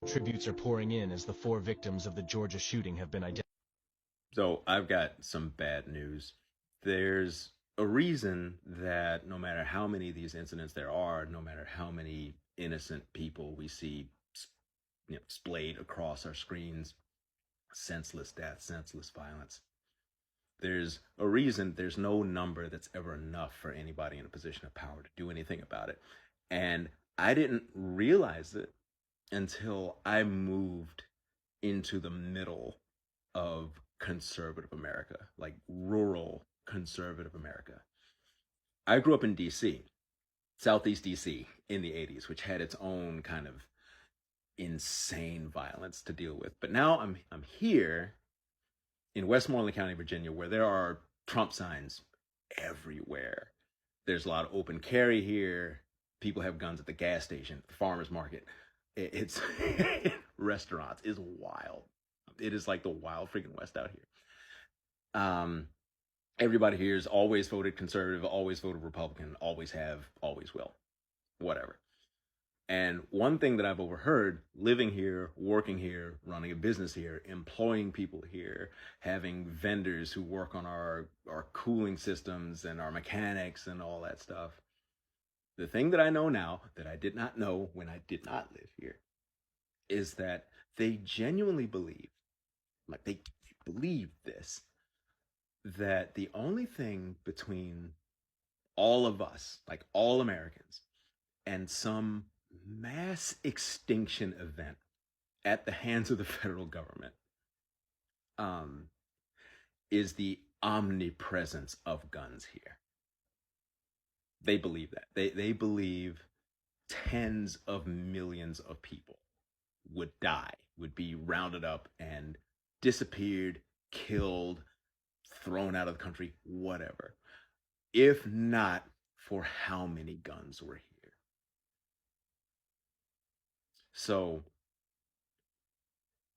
Tributes are pouring in as the 4 victims of the Georgia shooting have been identified. So I've got some bad news. There's a reason that no matter how many of these incidents there are, no matter how many innocent people we see, splayed across our screens, senseless death, senseless violence. There's a reason there's no number that's ever enough for anybody in a position of power to do anything about it. And I didn't realize it until I moved into the middle of conservative America, like rural conservative America. I grew up in DC, Southeast DC in the 80s, which had its own kind of insane violence to deal with. But now I'm here in Westmoreland County, Virginia, where there are Trump signs everywhere. There's a lot of open carry here. People have guns at the gas station, the farmer's market. It's restaurants is wild. It is like the wild freaking West out here. Everybody here has always voted conservative, always voted Republican, always have, always will, whatever. And one thing that I've overheard living here, working here, running a business here, employing people here, having vendors who work on our cooling systems and our mechanics and all that stuff. The thing that I know now that I did not know when I did not live here is that they genuinely believe, like they believe this, that the only thing between all of us, like all Americans, and some mass extinction event at the hands of the federal government is the omnipresence of guns here. They believe that. They believe tens of millions of people would die, would be rounded up and disappeared, killed, thrown out of the country, whatever, if not for how many guns were here. So,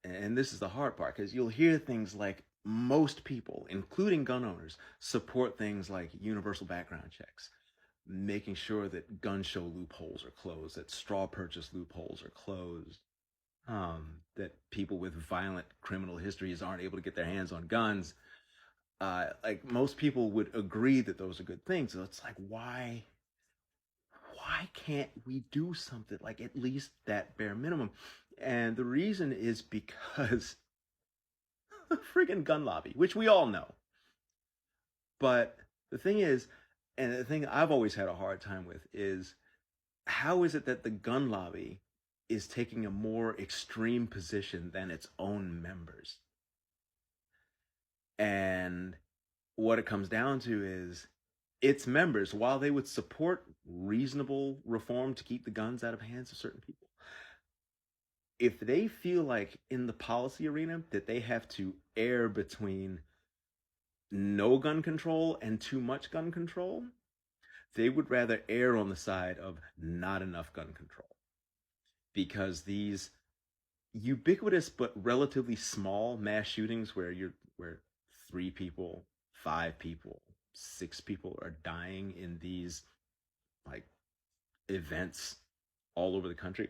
and this is the hard part, because you'll hear things like most people, including gun owners, support things like universal background checks, making sure that gun show loopholes are closed, that straw purchase loopholes are closed, that people with violent criminal histories aren't able to get their hands on guns. Like most people would agree that those are good things. So it's like, why can't we do something like at least that bare minimum? And the reason is because the friggin' gun lobby, which we all know. But the thing is, and the thing I've always had a hard time with is, how is it that the gun lobby is taking a more extreme position than its own members? And what it comes down to is its members, while they would support reasonable reform to keep the guns out of hands of certain people, if they feel like in the policy arena that they have to err between no gun control and too much gun control, they would rather err on the side of not enough gun control. Because these ubiquitous but relatively small mass shootings where 3 people, 5 people, 6 people are dying in these like events all over the country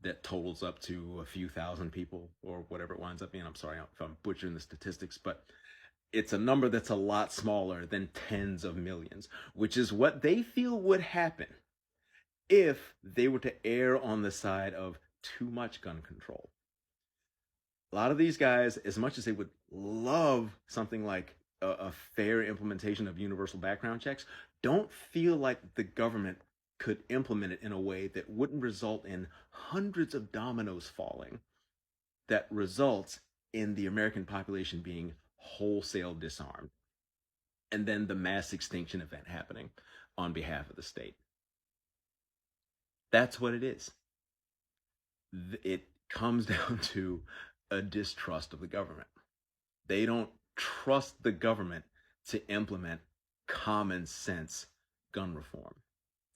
that totals up to a few thousand people or whatever it winds up being. I'm sorry if I'm butchering the statistics, but it's a number that's a lot smaller than tens of millions, which is what they feel would happen if they were to err on the side of too much gun control. A lot of these guys, as much as they would love something like a fair implementation of universal background checks, don't feel like the government could implement it in a way that wouldn't result in hundreds of dominoes falling, that results in the American population being wholesale disarmed, and then the mass extinction event happening on behalf of the state. That's what it is. It comes down to a distrust of the government. They don't trust the government to implement common sense gun reform.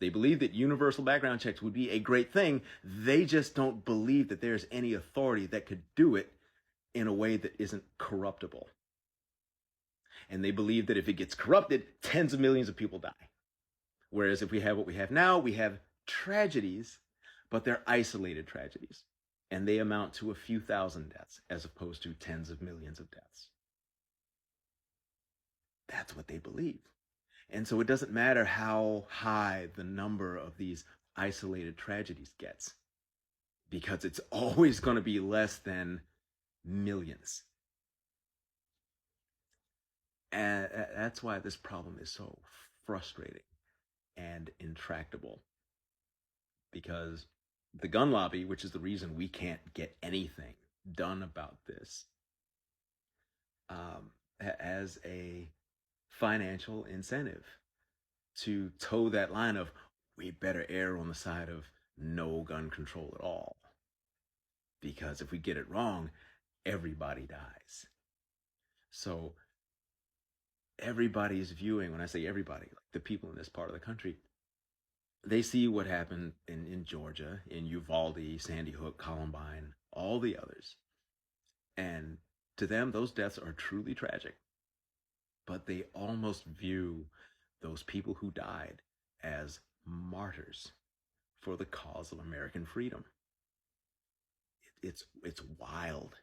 They believe that universal background checks would be a great thing. They just don't believe that there's any authority that could do it in a way that isn't corruptible. And they believe that if it gets corrupted, tens of millions of people die. Whereas if we have what we have now, we have tragedies, but they're isolated tragedies. and they amount to a few thousand deaths as opposed to tens of millions of deaths. That's what they believe. And so it doesn't matter how high the number of these isolated tragedies gets, because it's always going to be less than millions. And that's why this problem is so frustrating and intractable. Because the gun lobby, which is the reason we can't get anything done about this, has a financial incentive to toe that line of we better err on the side of no gun control at all. Because if we get it wrong, everybody dies. So everybody is viewing, when I say everybody, like the people in this part of the country, they see what happened in Georgia, in Uvalde, Sandy Hook, Columbine, all the others. And to them, those deaths are truly tragic. But they almost view those people who died as martyrs for the cause of American freedom. It's wild.